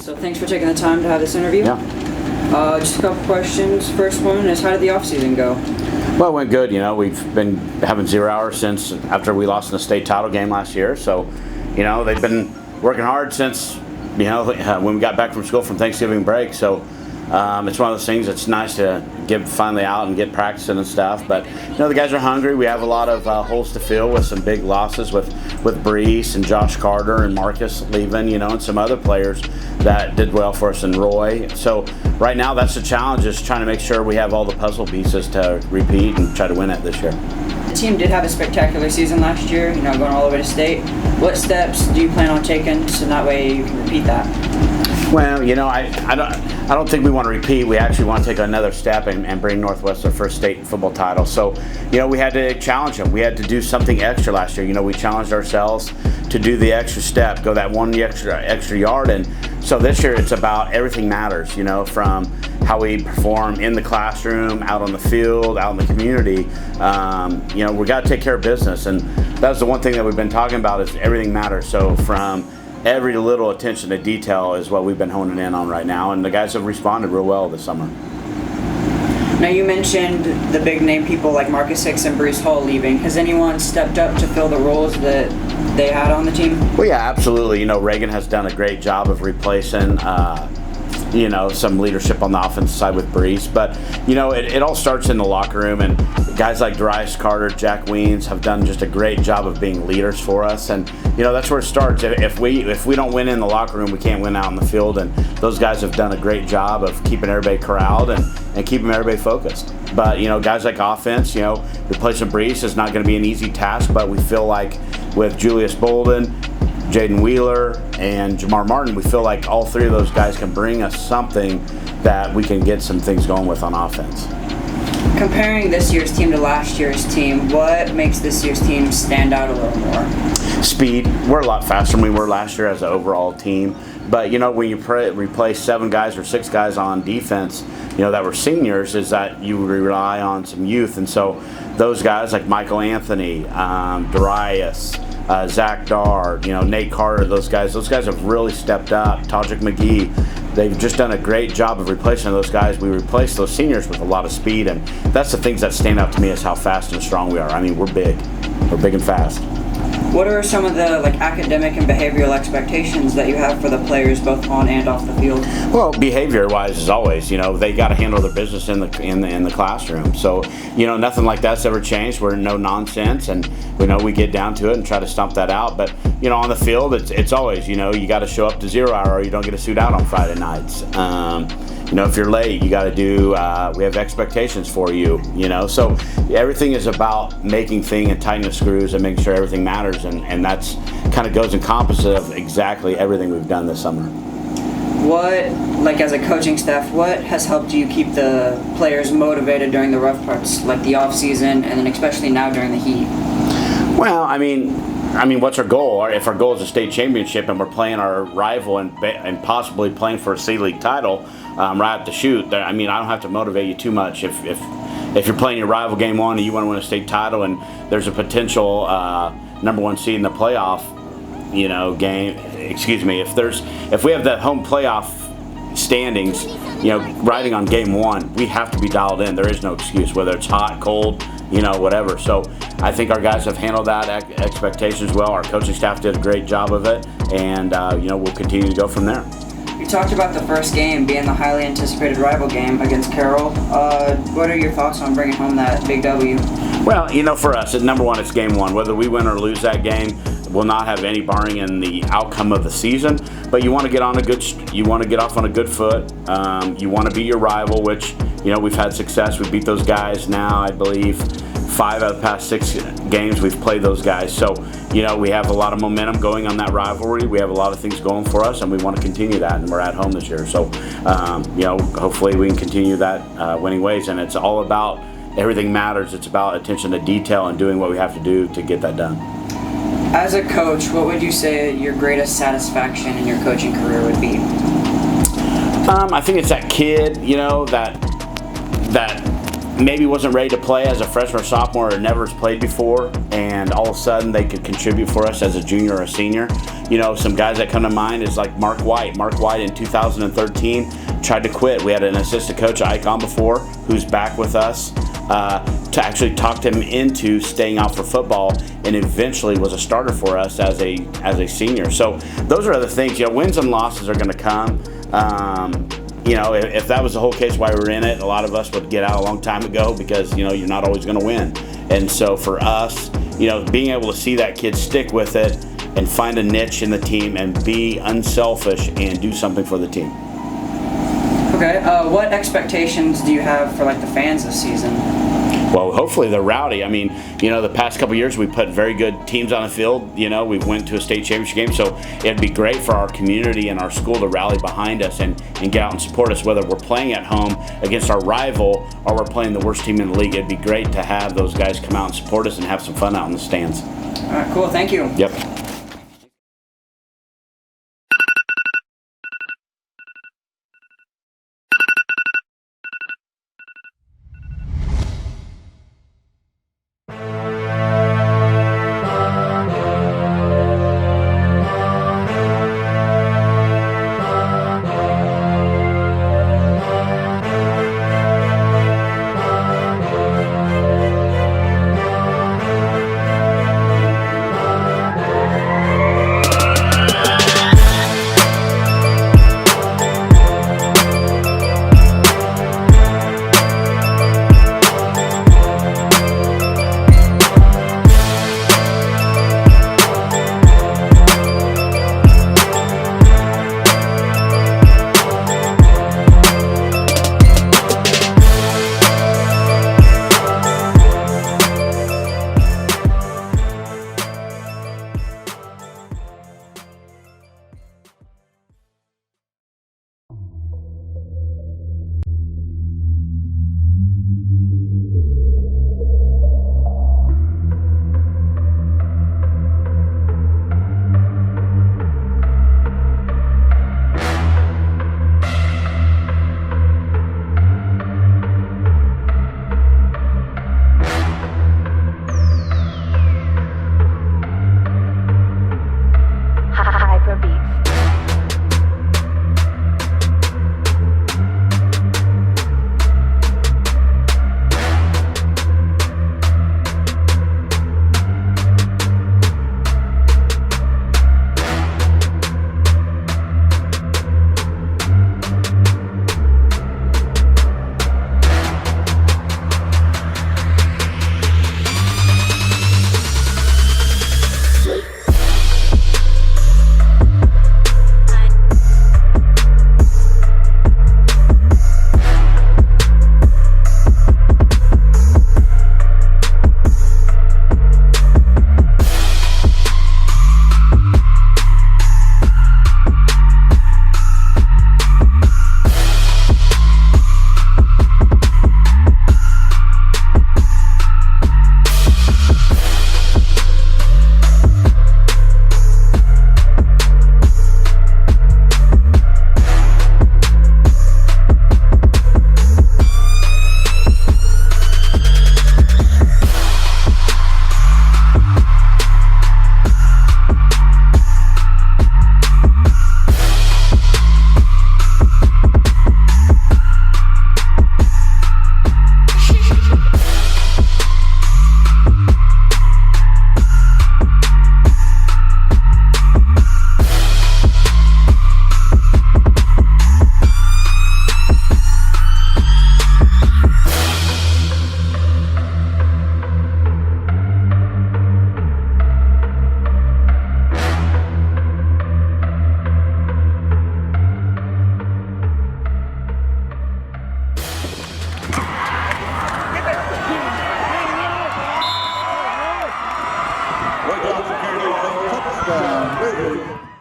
So thanks for taking the time to have this interview. Yeah. Just a couple questions. First one is, how did the offseason go? Well, it went good. We've been having 0 hours since after we lost in the state title game last year. So, they've been working hard since, when we got back from school from Thanksgiving break. So it's one of those things that's nice to get finally out and get practicing and stuff. But, the guys are hungry. We have a lot of holes to fill with some big losses with Brees and Josh Carter and Marcus leaving, and some other players that did well for us, and Roy. So right now that's the challenge, is trying to make sure we have all the puzzle pieces to repeat and try to win it this year. The team did have a spectacular season last year, going all the way to state. What steps do you plan on taking so that way you can repeat that? Well, I don't think we want to repeat. We actually want to take another step and bring Northwest their first state football title. So, we had to challenge them. We had to do something extra last year. We challenged ourselves to do the extra step, go that one extra yard. And so this year it's about everything matters, from how we perform in the classroom, out on the field, out in the community. We got to take care of business. And that's the one thing that we've been talking about, is everything matters. So from every little attention to detail is what we've been honing in on right now, and the guys have responded real well this summer. Now, you mentioned the big name people like Marcus Hicks and Brees Hall leaving. Has anyone stepped up to fill the roles that they had on the team? Well, yeah, absolutely. Reagan has done a great job of replacing some leadership on the offensive side with Brees. But, it all starts in the locker room, and guys like Darius Carter, Jack Weens have done just a great job of being leaders for us. And, that's where it starts. If we don't win in the locker room, we can't win out in the field. And those guys have done a great job of keeping everybody corralled and keeping everybody focused. But, guys like offense, replacing Brees is not going to be an easy task, but we feel like with Julius Bolden, Jaden Wheeler, and Jamar Martin, we feel like all three of those guys can bring us something that we can get some things going with on offense. Comparing this year's team to last year's team, what makes this year's team stand out a little more? Speed. We're a lot faster than we were last year as an overall team. But, when you replace 7 guys or 6 guys on defense, that were seniors, is that you rely on some youth. And so those guys like Michael Anthony, Darius, Zach Dar, Nate Carter, those guys have really stepped up. Tajik McGee, they've just done a great job of replacing those guys. We replaced those seniors with a lot of speed, and that's the things that stand out to me, is how fast and strong we are. I mean, we're big and fast. What are some of the academic and behavioral expectations that you have for the players, both on and off the field? Well, behavior-wise, as always, they got to handle their business in the classroom. So, nothing like that's ever changed. We're no nonsense, and we get down to it and try to stomp that out. But on the field, it's always you got to show up to 0 hour, or you don't get a suit out on Friday nights. If you're late, you got to do. We have expectations for you. So everything is about making things and tightening the screws and making sure everything matters, and that's kind of goes encompassed of exactly everything we've done this summer. What, as a coaching staff, what has helped you keep the players motivated during the rough parts, like the off season, and then especially now during the heat? Well, I mean, what's our goal? If our goal is a state championship and we're playing our rival and possibly playing for a C-League title right at the chute, I don't have to motivate you too much. If you're playing your rival game 1 and you want to win a state title, and there's a potential number 1 seed in the playoff, game. Excuse me. If we have the home playoff standings, riding on game 1, we have to be dialed in. There is no excuse, whether it's hot, cold, whatever. So I think our guys have handled that expectations well. Our coaching staff did a great job of it, and we'll continue to go from there. You talked about the first game being the highly anticipated rival game against Carroll. What are your thoughts on bringing home that big W? Well, for us, number 1, it's game 1. Whether we win or lose that game will not have any bearing in the outcome of the season. But you want to get off on a good foot. You want to beat your rival, which we've had success. We beat those guys now, I believe, 5 out of the past 6 games we've played those guys. So, we have a lot of momentum going on that rivalry. We have a lot of things going for us, and we want to continue that, and we're at home this year. So, hopefully we can continue that winning ways, and it's all about everything matters. It's about attention to detail and doing what we have to do to get that done. As a coach, what would you say your greatest satisfaction in your coaching career would be? I think it's that kid, that maybe wasn't ready to play as a freshman or sophomore or never has played before, and all of a sudden they could contribute for us as a junior or a senior. You know, some guys that come to mind is like Mark White. Mark White in 2013 tried to quit. We had an assistant coach at Icon before who's back with us to actually talk him into staying out for football, and eventually was a starter for us as a senior. So those are the things. You know, wins and losses are going to come. You know, if that was the whole case why we were in it, a lot of us would get out a long time ago, because, you know, you're not always going to win. And so for us, you know, being able to see that kid stick with it and find a niche in the team and be unselfish and do something for the team. Okay, what expectations do you have for like the fans this season? Well, hopefully they're rowdy. I mean, you know, the past couple years we put very good teams on the field. You know, we went to a state championship game, so it'd be great for our community and our school to rally behind us and get out and support us, whether we're playing at home against our rival or we're playing the worst team in the league. It'd be great to have those guys come out and support us and have some fun out in the stands. All right, cool, thank you. Yep. Touchdown, Ravens.